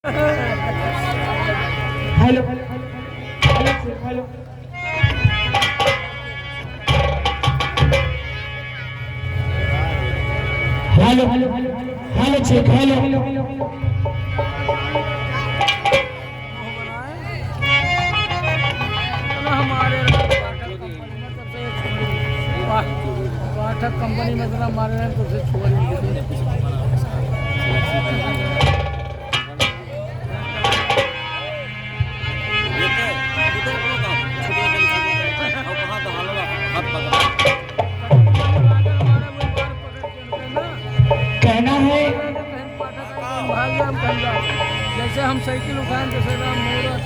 Hello hello hello hello hello hello check hello hello हमारे पाठक company में मतलब हमारे तो से छोड़ कहना है जैसे हम साइकिल उठाएं जैसे राम मूरत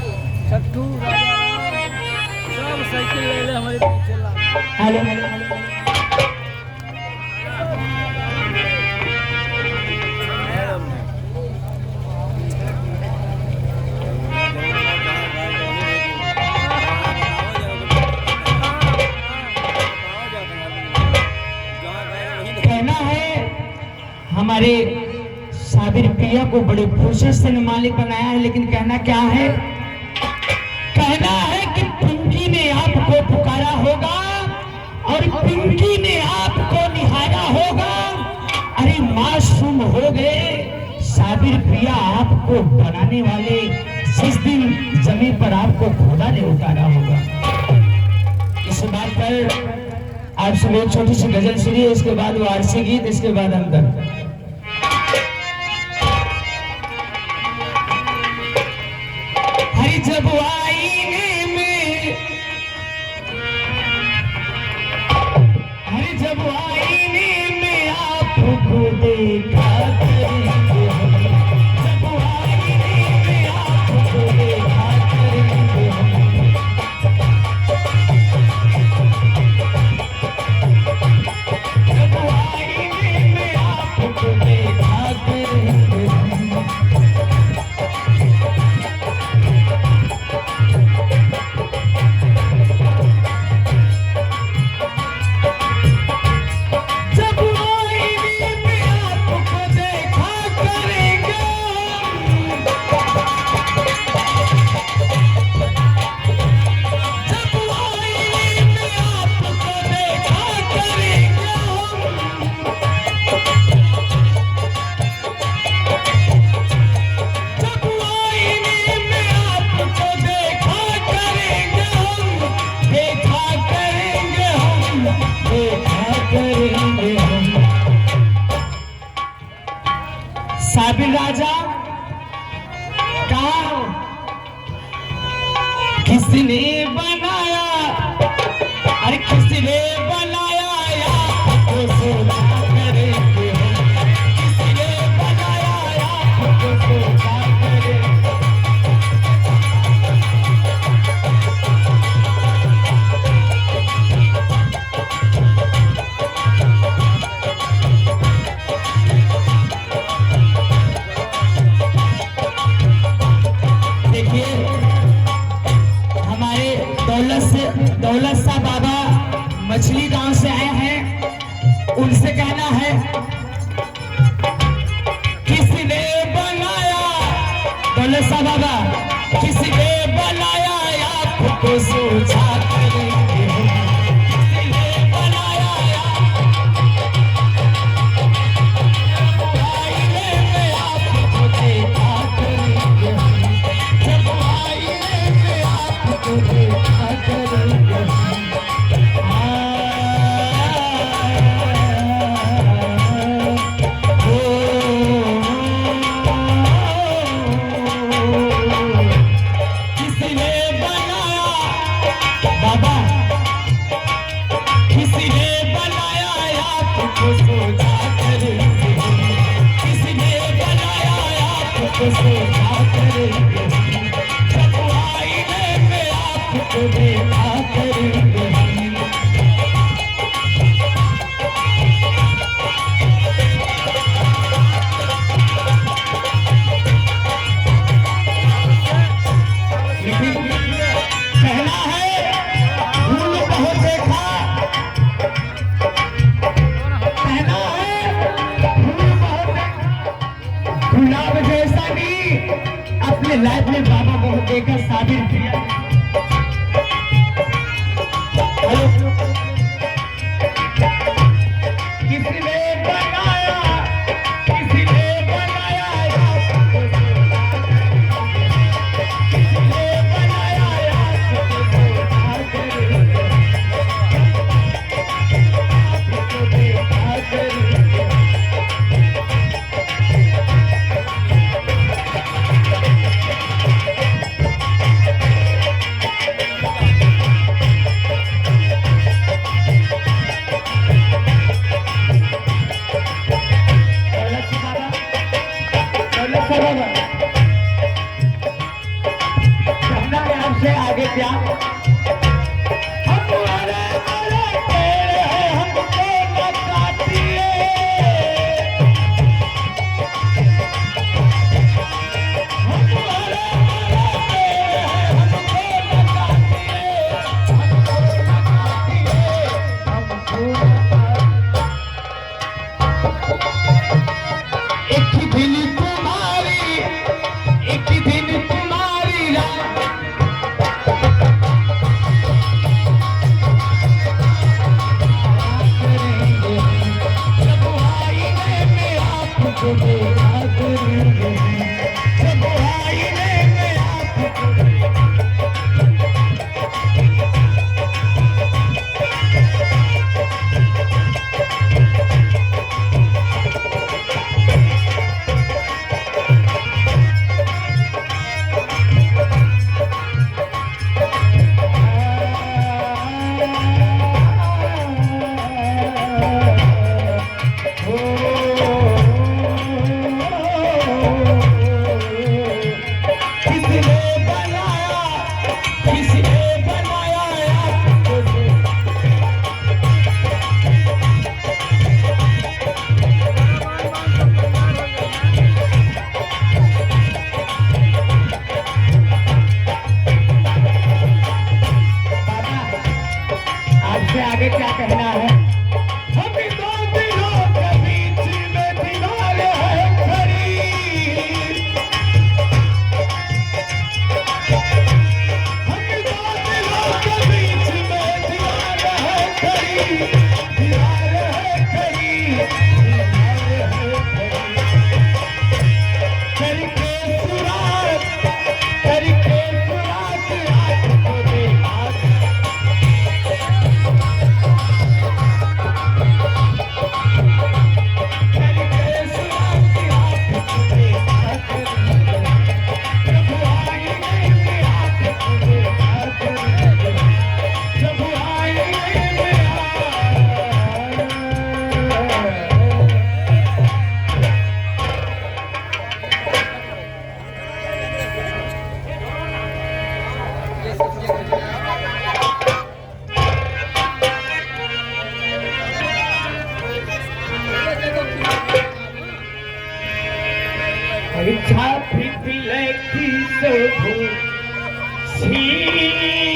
छट्टू राजा राम सब साइकिल ले ले हमारे पीछे लाग हेलो हेलो कहना है हमारे साबिर प्रिया को बड़े फुर्सत से मालिक बनाया है, लेकिन कहना क्या है? कहना है कि पिंकी ने आपको पुकारा होगा और पिंकी ने आपको निहारा होगा। अरे मासूम हो गए साबिर प्रिया आपको बनाने वाले, जिस दिन जमीन पर आपको खुदा ने उतारा होगा। इस बात पर आप सब एक छोटी सी गजल सुनिए, इसके बाद वारसी गीत, इसके बाद अंदर। हरी जब आईने में, हरी जब आईने में आपको देखा करेंगे हम, जब आईने में आपको देखा करेंगे हम, जब आईने में आपको देखा करेंगे हम। जब आईने में आपको देखा करेंगे, जब आईने में आपको देखा करेंगे हम, जब आईने में आपको देखा करेंगे हम, देखा करेंगे हम, देखा करेंगे हम। साबिर राजा कहा किसने बनाया, अरे किसने बनाया आपको सोना करेंगे हम, किसने बनाया आपको सोना करेंगे। देखिए हमारे दौलत शाह बाबा मछली गांव से आए हैं, उनसे कहना है किसने बनाया, दौलत शाह बाबा किसने बनाया आपको सोचा करेंगे हम, किसने बनाया आईने में आपको देखा करेंगे हम, जब आईने में आपको देखा करेंगे हम। किसने बनाया बाबा, किसने बनाया आपको सोचा करेंगे हम, किसने बनाया आपको सोचा करेंगे हम, जब आईने में आपको देखा करेंगे हम। लेकिन कहना है फूल बहुत देखा, कहना है फूल बहुत देखा, गुलाब जैसा नहीं अपने लाइफ में बाबा को देखा साबिर प्रिया। हेलो, किसने बनाया, किसने बनाया, किसने बनाया आपसे आगे क्या आगे क्या कहना है? हम दो दिलों के बीच में दीवार है खड़ी, हम दो दिलों के बीच में दीवार है खड़ी, दीवार है खड़ी, दीवार है खड़ी, करके सुराग, करके सुराग आपको देखा। इच्छा फिर की सबू सीनी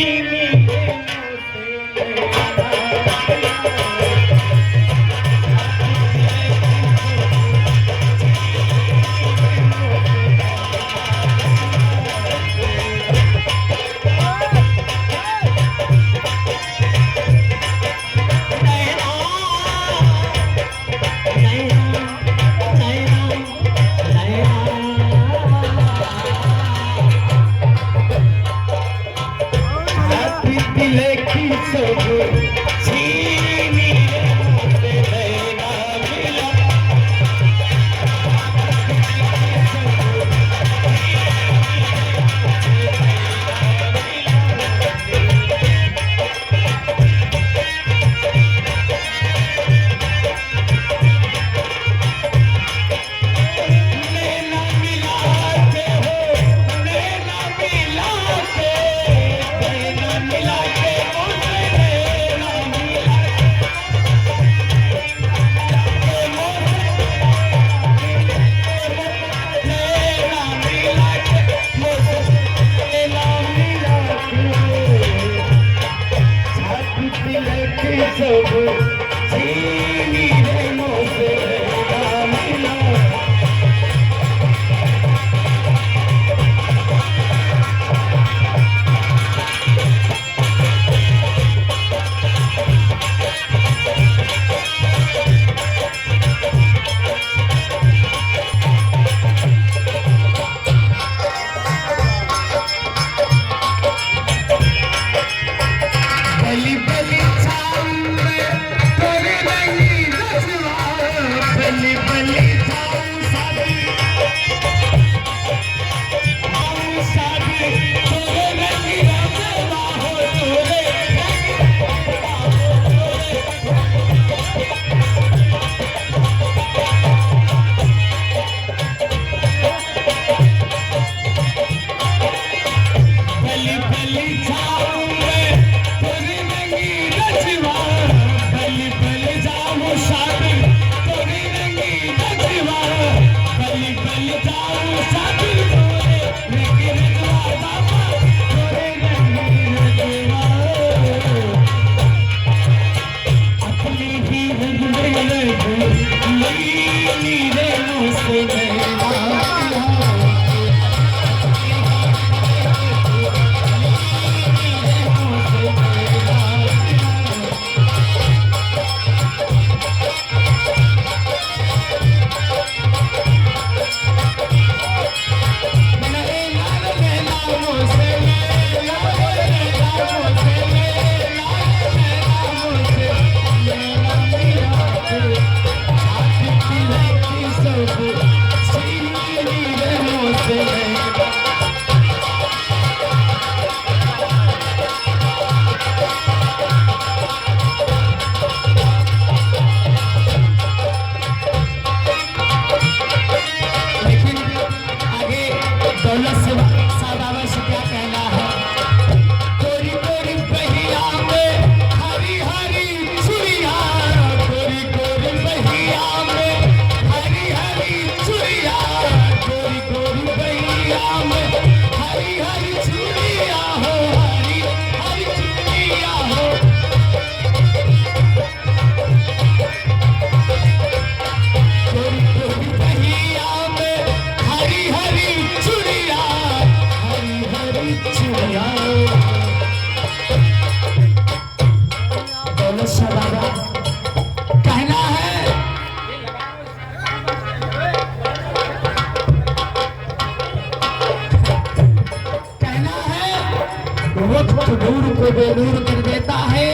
वक्त नूर को बेनूर कर देता है,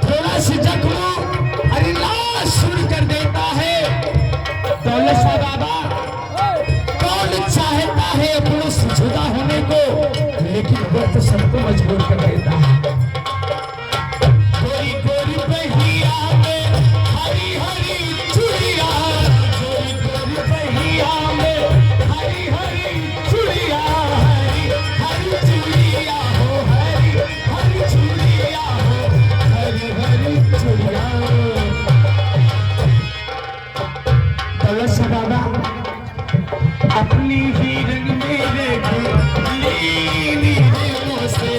थोड़ा सी जख्म हरी लाश सुर कर देता है। दौलत शाह बाबा, कौन चाहता है अपनों से जुदा होने को, लेकिन वक्त सबको मजबूर कर देता है। गोरी गोरी पहिया में हरी हरी चूड़िया, गोरी गोरी पहिया में हरी हरी चूड़िया, हरी हरी चूड़िया हो, हरी हरी चूड़िया हो, हरी हरी चूड़िया। दौलत शाह बाबा अपनी ही रंग में लीनी दिलों से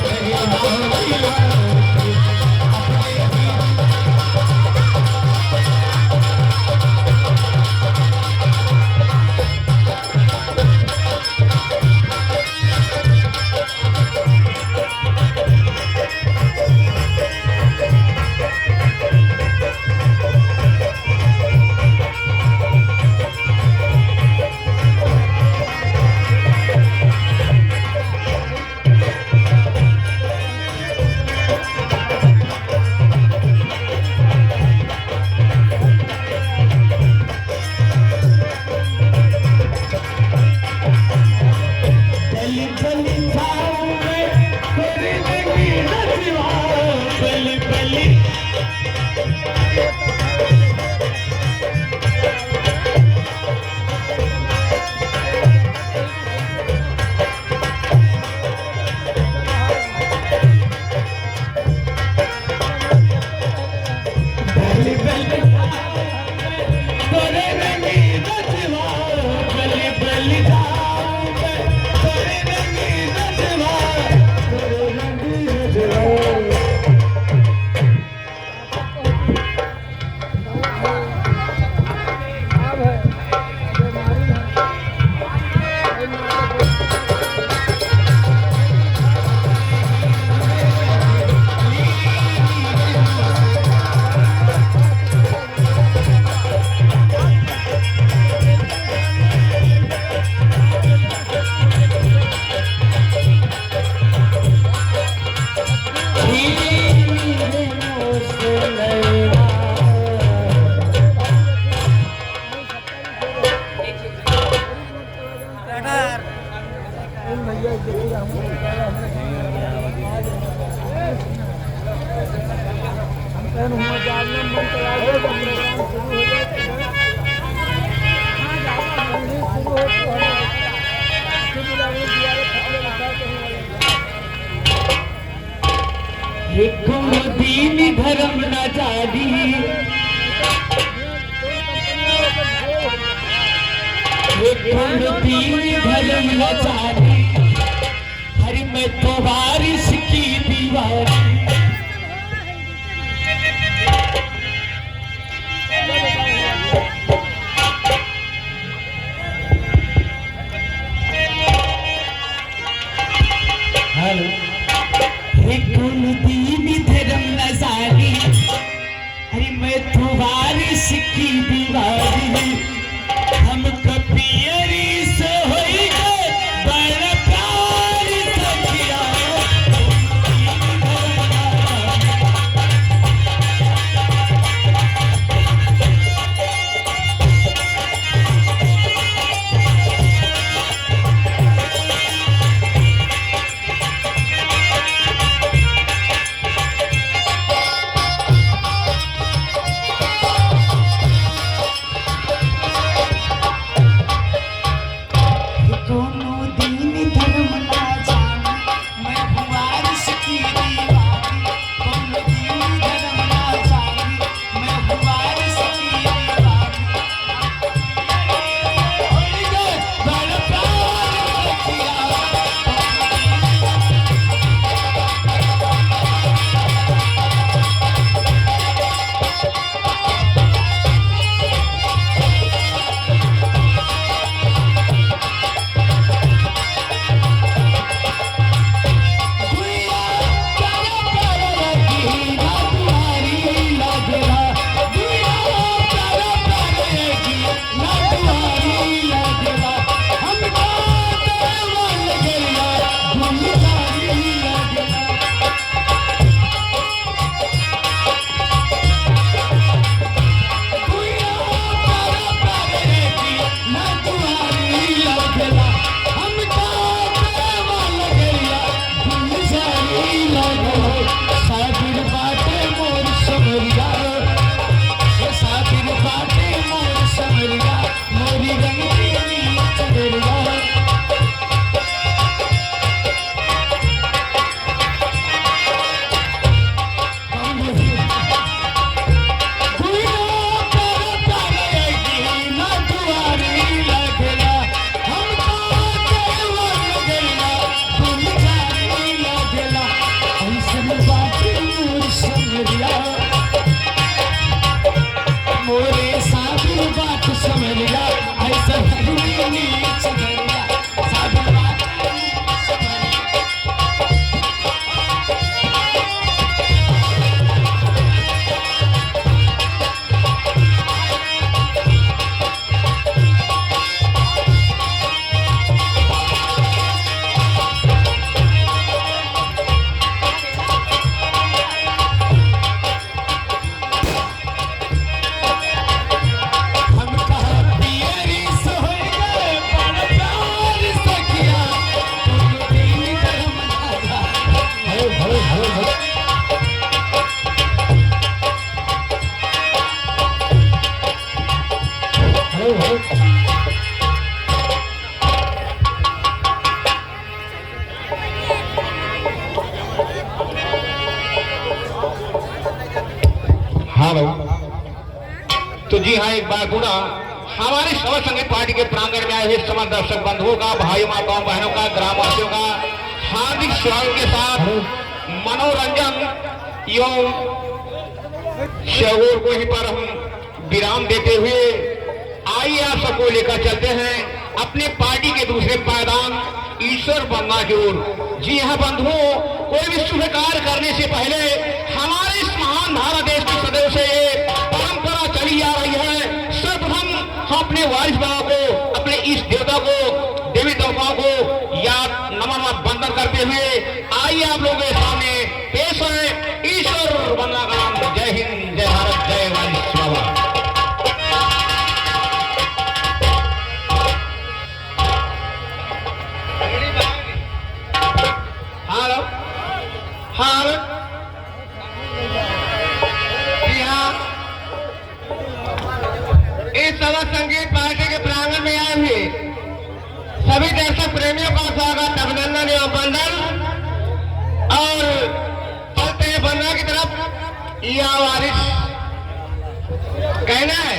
दीन धर्म न जारी, दीन धर्म न जारी, हरि मैं तो बारिश की दीवारी। दीन धर्म न जारी, अरे मैं तो बारिश की दीवारी। हम कपियरी से होई गए बड़ा प्यार सखिया, जी हाँ, एक बार गुना हमारे सवा संगीत पार्टी के प्रांगण में आए हुए समस्त दर्शक बंधुओं का, भाइयों माताओं बहनों का, ग्रामवासियों का हार्दिक स्वागत के साथ मनोरंजन एवं शगोर को ही पर हम विराम देते हुए आइए आप सबको लेकर चलते हैं अपने पार्टी के दूसरे पायदान ईश्वर बनना की ओर। जी हाँ बंधुओं, कोई भी शुभ कार्य करने से पहले हमारे इस महान भारत देश के सदैव से ये परंपरा चली आ रही है, सर्वप्रथम हम अपने वारिस बाबा को, अपने इष्ट देवता को, देवी देवताओं को याद नमन वंदन करते हुए आइए आप लोगों के सामने पेश है ईश्वर बनना का नाम। जय हिंद, जय भारत, जय वारिस बाबा। इस सवा संगीत पार्टी के प्रांगण में आए हुए सभी दर्शक प्रेमियों का स्वागत, अभिनंदन एवं वंदन। और चलते हैं बंदा की तरफ। या वारिस कहना है